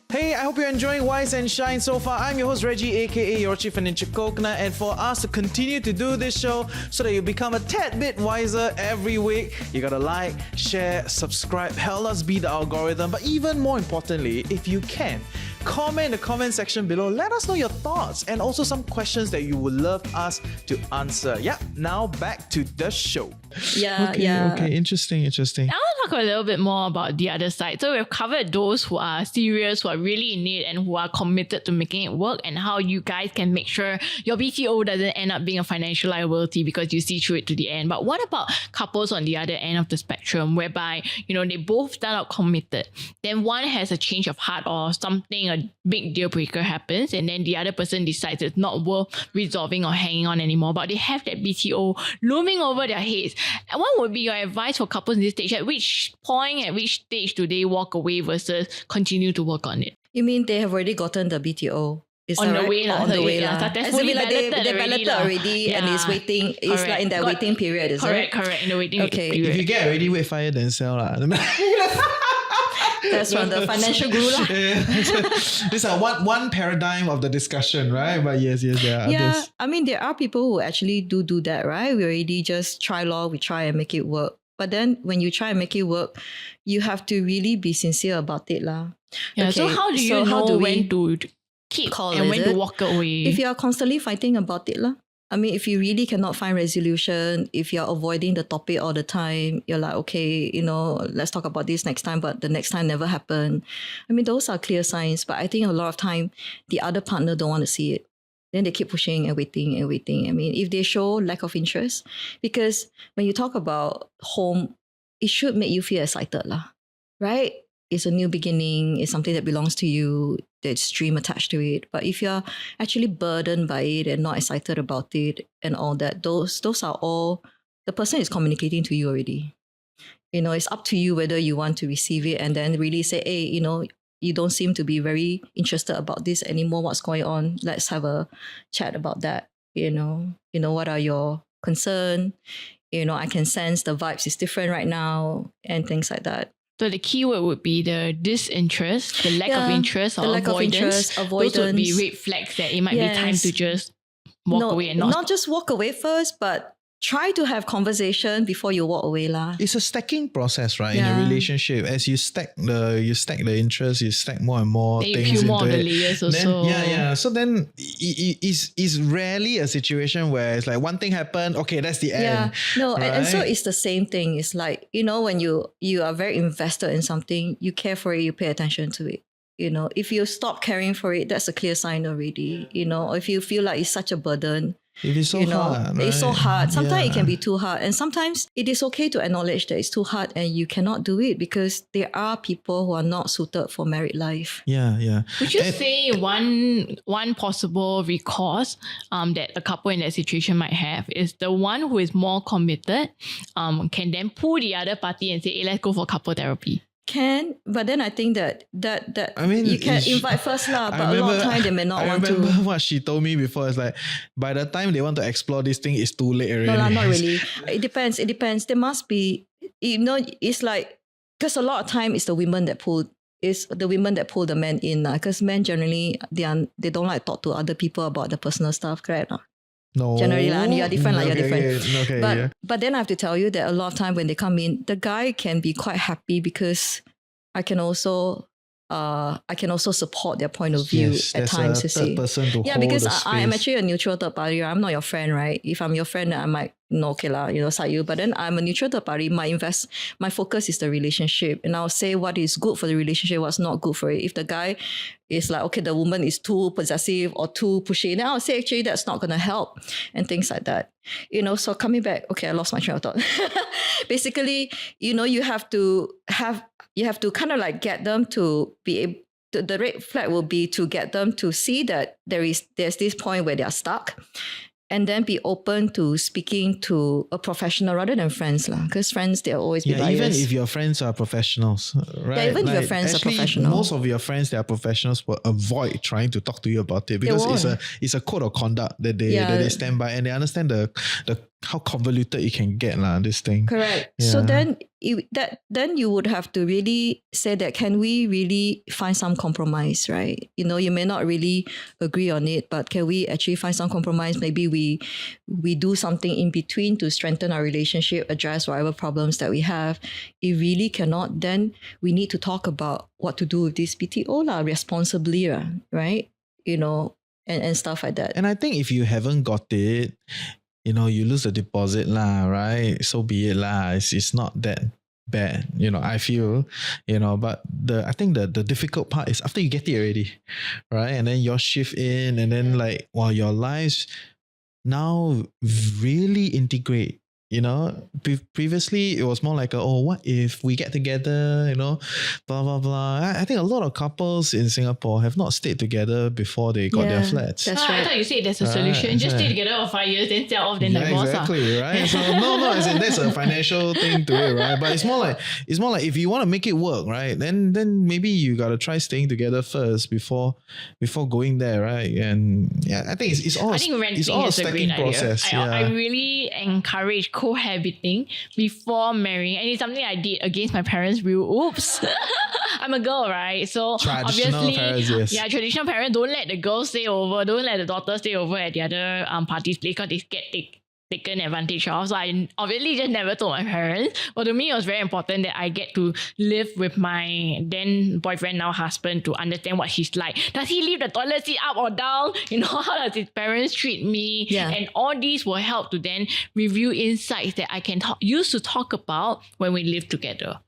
Hey, I hope you're enjoying Wise and Shine so far. I'm your host Reggie, aka your Chief Financial Coconut, and for us to continue to do this show so that you become a tad bit wiser every week, you gotta like, share, subscribe, help us beat the algorithm. But even more importantly, if you can, comment in the comment section below. Let us know your thoughts and also some questions that you would love us to answer. Yeah, now back to the show. Okay, interesting. I want to talk a little bit more about the other side. So we've covered those who are serious, who are really in it, and who are committed to making it work, and how you guys can make sure your BTO doesn't end up being a financial liability because you see through it to the end. But what about couples on the other end of the spectrum, whereby, they both start out committed, then one has a change of heart or something, a big deal breaker happens, and then the other person decides it's not worth resolving or hanging on anymore, but they have that BTO looming over their heads. And what would be your advice for couples in this stage? At which stage do they walk away versus continue to work on it? You mean they have already gotten the BTO? Is on that the right? way, on the way, successfully they balloted already, and it's waiting. It's like in that waiting period, is it? Correct, in the waiting period. If you get ready, wait, fire, then sell. That's from the financial guru. These are one paradigm of the discussion, right? But yes, there are others. I mean, there are people who actually do that, right? We already just we try and make it work. But then when you try and make it work, you have to really be sincere about it, lah. Yeah, so how do you know when to keep and when to walk away? If you are constantly fighting about it, lah. I mean, if you really cannot find resolution, if you're avoiding the topic all the time, you're like, okay, let's talk about this next time, but the next time never happened. I mean, those are clear signs, but I think a lot of time the other partner don't want to see it. Then they keep pushing and waiting. I mean, if they show lack of interest, because when you talk about home, it should make you feel excited, lah, right? It's a new beginning. It's something that belongs to you. There's dream attached to it. But if you're actually burdened by it and not excited about it and all that, those are all, the person is communicating to you already. It's up to you whether you want to receive it and then really say, hey, you don't seem to be very interested about this anymore. What's going on? Let's have a chat about that. What are your concerns? I can sense the vibes is different right now and things like that. So the key word would be the disinterest, the lack of interest or avoidance. Those would be red flags that it might be time to just walk away and not just walk away first, but try to have conversation before you walk away, lah. It's a stacking process, right? In a relationship, as you stack the interest, you stack more and more then things you peel more into of it. the layers then, also. So then it's rarely a situation where it's like one thing happened, okay, that's the end. No, right? and so it's the same thing. It's like, when you are very invested in something, you care for it, you pay attention to it. If you stop caring for it, that's a clear sign already. If you feel like it's such a burden, It is so hard. It's so right? hard. Sometimes it Yeah. can be too hard. And sometimes it is okay to acknowledge that it's too hard and you cannot do it because there are people who are not suited for married life. Yeah, yeah. Would you say one possible recourse that a couple in that situation might have is the one who is more committed can then pull the other party and say, hey, let's go for couple therapy? Can, but then I think that I mean, you can invite first lah, but a lot of time they may not want I remember to. what she told me before. It's like, by the time they want to explore this thing, it's too late already. No lah, not really. It depends. There must be, it's like, because a lot of time it's the women that pull the men in, because men generally they don't like talk to other people about the personal stuff, correct? No? No. Generally, you're different, you're different. Okay, but then I have to tell you that a lot of time when they come in, the guy can be quite happy because I can also support their point of view at times. A third person to hold because the I am space. actually a neutral third party. I'm not your friend, right? If I'm your friend, then I might okay lah, side you. But then I'm a neutral third party. My focus is the relationship, and I'll say what is good for the relationship, what's not good for it. If the guy is like, okay, the woman is too possessive or too pushy, then I'll say actually that's not gonna help and things like that. So coming back, okay, I lost my train of thought. Basically, you have to kind of like get them to be able. The red flag will be to get them to see that there's this point where they are stuck, and then be open to speaking to a professional rather than friends lah. Because friends, they'll always be biased. Even if your friends are professionals, right? Yeah, even if your friends are professional. Most of your friends that are professionals will avoid trying to talk to you about it because it's a code of conduct that they stand by, and they understand the how convoluted it can get lah, this thing. Correct. Yeah. So then you would have to really say that, can we really find some compromise, right? You may not really agree on it, but can we actually find some compromise? Maybe we do something in between to strengthen our relationship, address whatever problems that we have. If really cannot, then we need to talk about what to do with this BTO lah, responsibly, right? And stuff like that. And I think if you haven't got it, you lose the deposit lah, right? So be it lah. It's not that bad, I feel, but I think the difficult part is after you get it already, right? And then your shift in, and then your lives now really integrate. Previously it was more like what if we get together, blah blah blah. I think a lot of couples in Singapore have not stayed together before they got their flats. That's right. I thought you said there's a solution. Right, Just stay together for 5 years, then sell off, then divorce. Exactly, right? So no, as in that's a financial thing to it, right? But it's more like if you want to make it work, right? Then maybe you gotta try staying together first before going there, right? And I think it's all a stacking process. I really encourage cohabiting before marrying, and it's something I did against my parents' will. Oops. I'm a girl, right? So traditional obviously, parents, yes. Traditional parents don't let the girls stay over, don't let the daughter stay over at the other party's place because they get taken advantage of. So I obviously just never told my parents. But to me, it was very important that I get to live with my then boyfriend, now husband, to understand what he's like. Does he leave the toilet seat up or down? How does his parents treat me? Yeah. And all these will help to then review insights that I can use to talk about when we live together.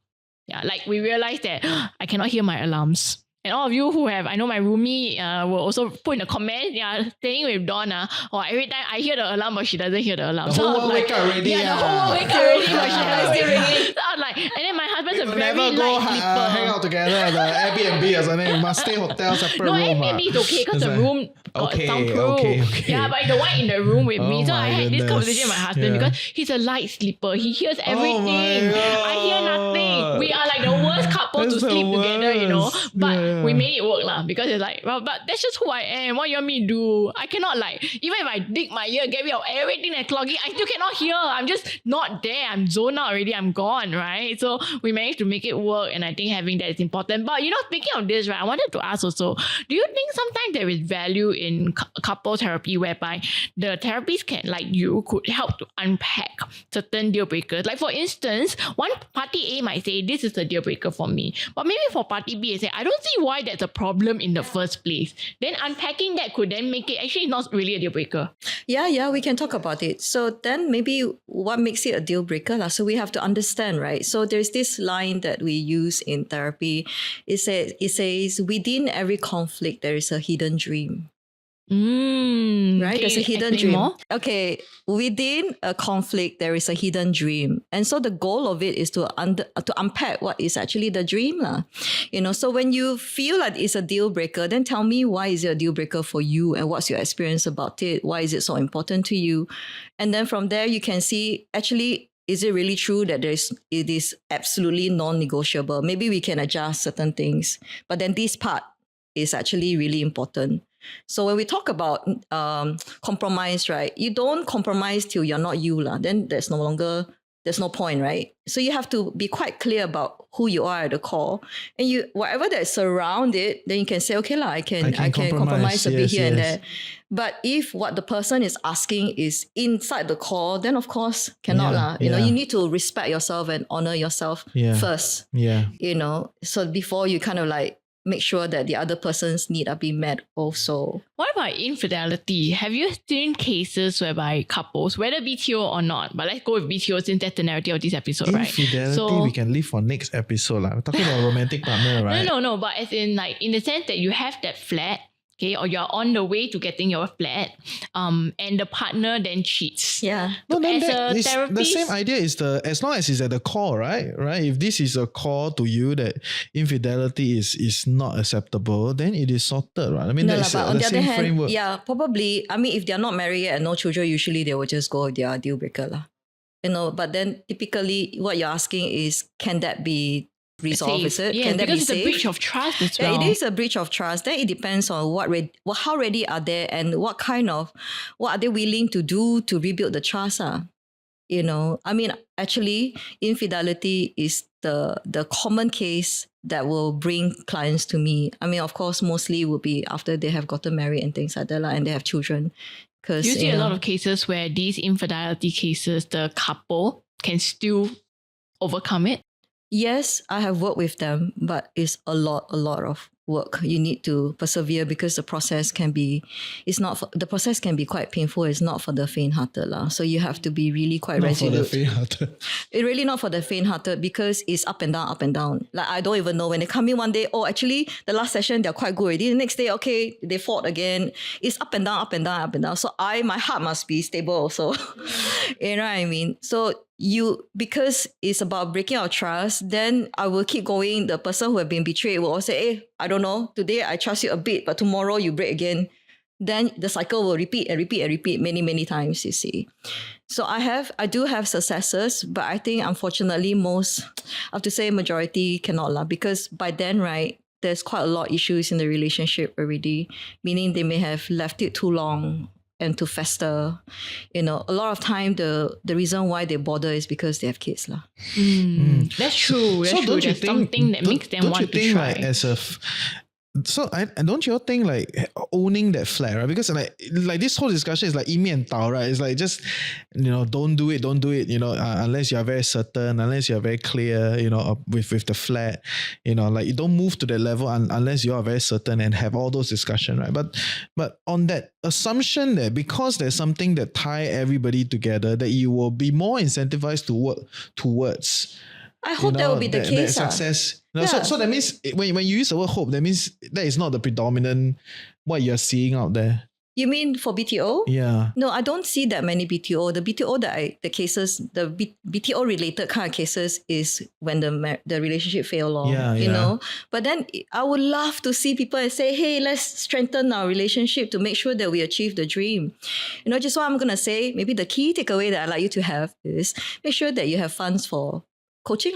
Yeah, like we realized that I cannot hear my alarms. And all of you who have, I know my roomie will also put in a comment, staying with Dawn, or every time I hear the alarm but she doesn't hear the alarm. The whole world wake up already. The whole world wake up already but she doesn't still ringing. So I was like, and then my husband's a very never go light sleeper. hang out together at the Airbnb or something. You must stay hotel separate No, room. Airbnb is okay because the room got soundproof. Okay. Yeah, but the one in the room with me. Oh So I my had this goodness. conversation with my husband because he's a light sleeper. He hears everything. I hear nothing. We are like the worst couple That's to the sleep together, worst. But we made it work lah, because it's like, well, but that's just who I am. What you want me to do? I cannot even if I dig my ear, get rid of everything that's clogging, I still cannot hear. I'm just not there. I'm zoned out already. I'm gone, right? So we managed to make it work, and I think having that is important. But speaking of this, right, I wanted to ask also, do you think sometimes there is value in couple therapy whereby the therapist could help to unpack certain deal breakers? Like for instance, one party A might say this is a deal breaker for me, but maybe for party B, they say I don't see why that's a problem in the first place. Then unpacking that could then make it actually not really a deal breaker. Yeah, we can talk about it. So then maybe what makes it a deal breaker? So we have to understand, right? So there's this line that we use in therapy. It says within every conflict there is a hidden dream. Right? There's a hidden dream. More? Okay, within a conflict, there is a hidden dream. And so the goal of it is to unpack what is actually the dream. So when you feel like it's a deal breaker, then tell me, why is it a deal breaker for you and what's your experience about it? Why is it so important to you? And then from there, you can see, actually, is it really true that it is absolutely non-negotiable? Maybe we can adjust certain things, but then this part is actually really important. So when we talk about compromise, right? You don't compromise till you're not you, then there's no point, right? So you have to be quite clear about who you are at the core, and whatever that's around it, then you can say, okay, I can compromise a bit here and there. But if what the person is asking is inside the core, then of course cannot. You need to respect yourself and honor yourself first. So before you kind of make sure that the other person's need are being met also. What about infidelity? Have you seen cases whereby couples, whether BTO or not, but let's go with BTO since that's the narrative of this episode, right? Infidelity, we can leave for next episode. We're talking about romantic partner, right? No, but as in in the sense that you have that flat, okay, or you're on the way to getting your flat, and the partner then cheats. Yeah. No, then the same idea is as long as it's at the core, right? Right. If this is a core to you that infidelity is not acceptable, then it is sorted, right? I mean, that's but on the the other same hand, framework. Yeah, probably. I mean, if they're not married yet and no children, usually they will just go with their deal breaker, But then typically, what you're asking is, can that be resolved? Is it? Yeah, Can that be because it's a saved? breach of trust as well. Yeah, it is a breach of trust. Then it depends on how ready are they and what are they willing to do to rebuild the trust. I mean, actually, infidelity is the common case that will bring clients to me. I mean, of course, mostly will be after they have gotten married and things like that, and they have children. Do you see a lot of cases where these infidelity cases, the couple can still overcome it? Yes, I have worked with them, but it's a lot of work. You need to persevere because the process can be quite painful. It's not for the faint-hearted. So you have to be really quite resolute. Not for the faint-hearted. It's really not for the faint-hearted because it's up and down. I don't even know when they come in one day, actually the last session they're quite good already. The next day, okay, they fought again. It's up and down. So my heart must be stable also. You know what I mean? So because it's about breaking our trust, then I will keep going. The person who have been betrayed will also say, hey, I don't know, today I trust you a bit, but tomorrow you break again. Then the cycle will repeat many, many times, you see. So I do have successes, but I think unfortunately I have to say majority cannot, because by then, right, there's quite a lot of issues in the relationship already, meaning they may have left it too long and to fester. A lot of time the reason why they bother is because they have kids. That's true. That's true. There's something that makes them want to try. Don't you think owning that flat, right? Because like this whole discussion is like 一面倒, right? It's like just don't do it, unless you are very certain, unless you are very clear, with the flat, you don't move to that level unless you are very certain and have all those discussions, right? But on that assumption that because there's something that tie everybody together, that you will be more incentivized to work towards. I hope that will be the case. That success. So that means when you use the word hope, that means that is not the predominant what you're seeing out there. You mean for BTO? Yeah. No, I don't see that many BTO. The BTO the BTO related kind of cases is when the relationship fail, you know. But then I would love to see people say, hey, let's strengthen our relationship to make sure that we achieve the dream. Just what I'm gonna say. Maybe the key takeaway that I'd like you to have is make sure that you have funds for coaching,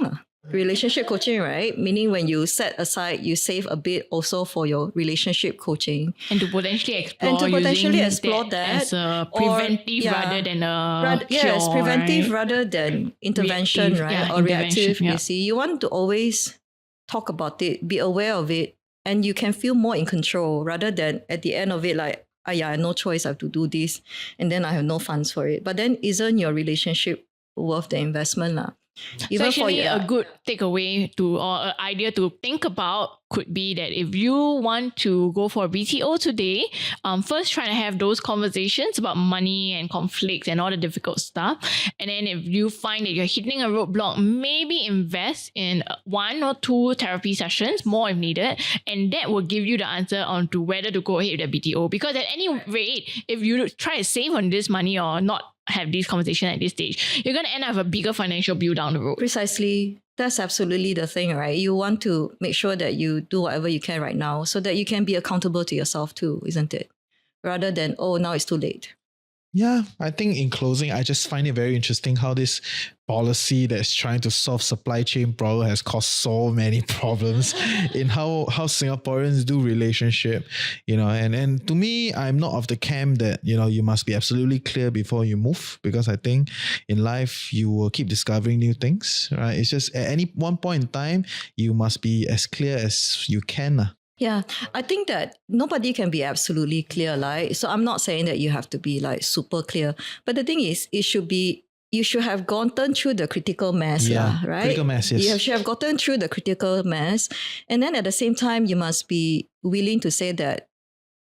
relationship coaching, right? Meaning when you set aside, you save a bit also for your relationship coaching. And to potentially explore that as a preventive rather than a cure. Yes, preventive rather than intervention, or reactive. Yeah. You see, you want to always talk about it, be aware of it, and you can feel more in control rather than at the end of it like, I have no choice, I have to do this, and then I have no funds for it. But then isn't your relationship worth the investment? So actually, a good takeaway or an idea to think about could be that if you want to go for a BTO today, first try to have those conversations about money and conflicts and all the difficult stuff. And then if you find that you're hitting a roadblock, maybe invest in 1 or 2 therapy sessions, more if needed. And that will give you the answer on to whether to go ahead with the BTO. Because at any rate, if you try to save on this money or not have this conversation at this stage, you're going to end up with a bigger financial bill down the road. Precisely. That's absolutely the thing, right? You want to make sure that you do whatever you can right now so that you can be accountable to yourself too, isn't it? Rather than, oh, now it's too late. Yeah, I think in closing, I just find it very interesting how this policy that's trying to solve supply chain problem has caused so many problems in how Singaporeans do relationship, and to me, I'm not of the camp that, you must be absolutely clear before you move, because I think in life you will keep discovering new things, right? It's just at any one point in time, you must be as clear as you can. Yeah, I think that nobody can be absolutely clear, like, so I'm not saying that you have to be like super clear, but the thing is, you should have gotten through the critical mass, right? Critical mass, yes. You should have gotten through the critical mass, and then at the same time, you must be willing to say that,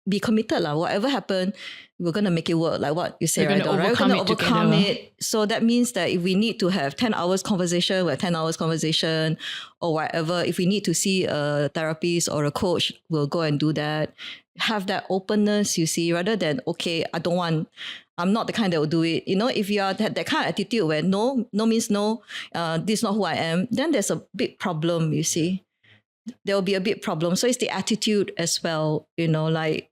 be committed, whatever happened, we're going to make it work, like what you say, right? We're going to overcome it. So that means that if we need to have 10 hours conversation, we'll have 10 hours conversation or whatever. If we need to see a therapist or a coach, we'll go and do that. Have that openness, you see, rather than, okay, I'm not the kind that will do it. If you are that kind of attitude where no means no, this is not who I am, then there's a big problem, you see. There will be a big problem. So it's the attitude as well, like,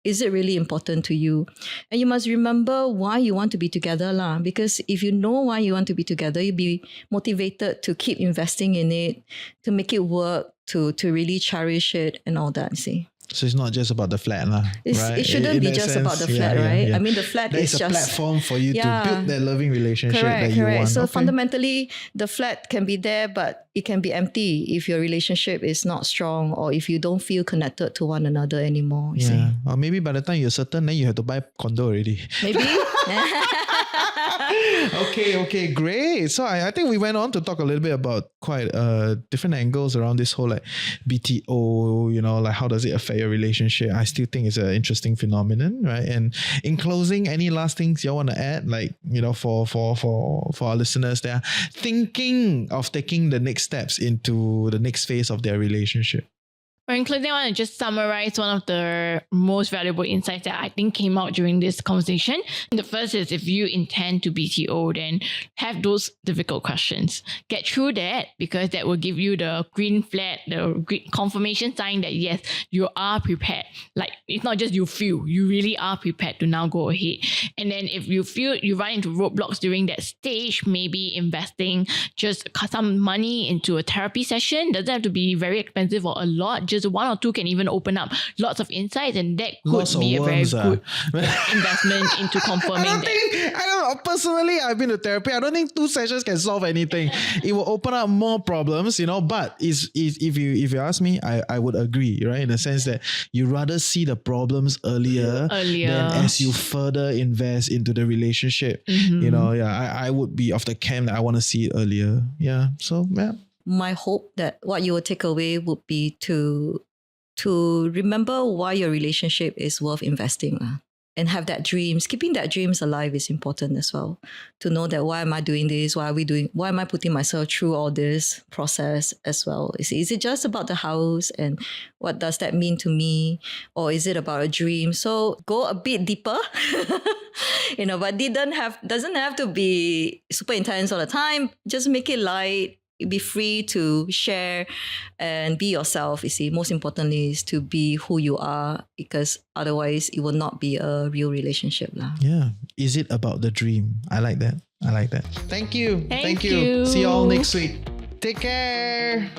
is it really important to you? And you must remember why you want to be together, because if you know why you want to be together, you'll be motivated to keep investing in it, to make it work, to really cherish it and all that, see. So it's not just about the flat, right? It shouldn't be just about the flat, right? Yeah. I mean, the flat is just a platform for you to build that loving relationship that you want. So fundamentally, the flat can be there, but it can be empty if your relationship is not strong or if you don't feel connected to one another anymore. You see? Or maybe by the time you're certain, then you have to buy condo already. Maybe. Okay, great. So I think we went on to talk a little bit about quite different angles around this whole like BTO, like how does it affect your relationship? I still think it's an interesting phenomenon, right? And in closing, any last things you want to add, like, for our listeners that are thinking of taking the next steps into the next phase of their relationship? In closing, I want to just summarize one of the most valuable insights that I think came out during this conversation. The first is, if you intend to BTO, then have those difficult questions. Get through that, because that will give you the green flag, the green confirmation sign that yes, you are prepared. Like, it's not just you feel, you really are prepared to now go ahead. And then if you feel you run into roadblocks during that stage, maybe investing just some money into a therapy session. Doesn't have to be very expensive or a lot. Just 1 or 2 can even open up lots of insights, and that could be a very good investment into confirming Personally, I've been to therapy. I don't think 2 sessions can solve anything. It will open up more problems, but if you ask me, I would agree, right? In the sense that you rather see the problems earlier than as you further invest into the relationship. I would be of the camp that I want to see it earlier. My hope that what you will take away would be to remember why your relationship is worth investing, and have that dreams. Keeping that dreams alive is important as well. To know that, why am I doing this? Why am I putting myself through all this process as well? Is it just about the house and what does that mean to me? Or is it about a dream? So go a bit deeper, but doesn't have to be super intense all the time. Just make it light. Be free to share and be yourself. You see, most importantly is to be who you are, because otherwise it will not be a real relationship. Yeah. Is it about the dream? I like that. Thank you. Thank you. See you all next week. Take care.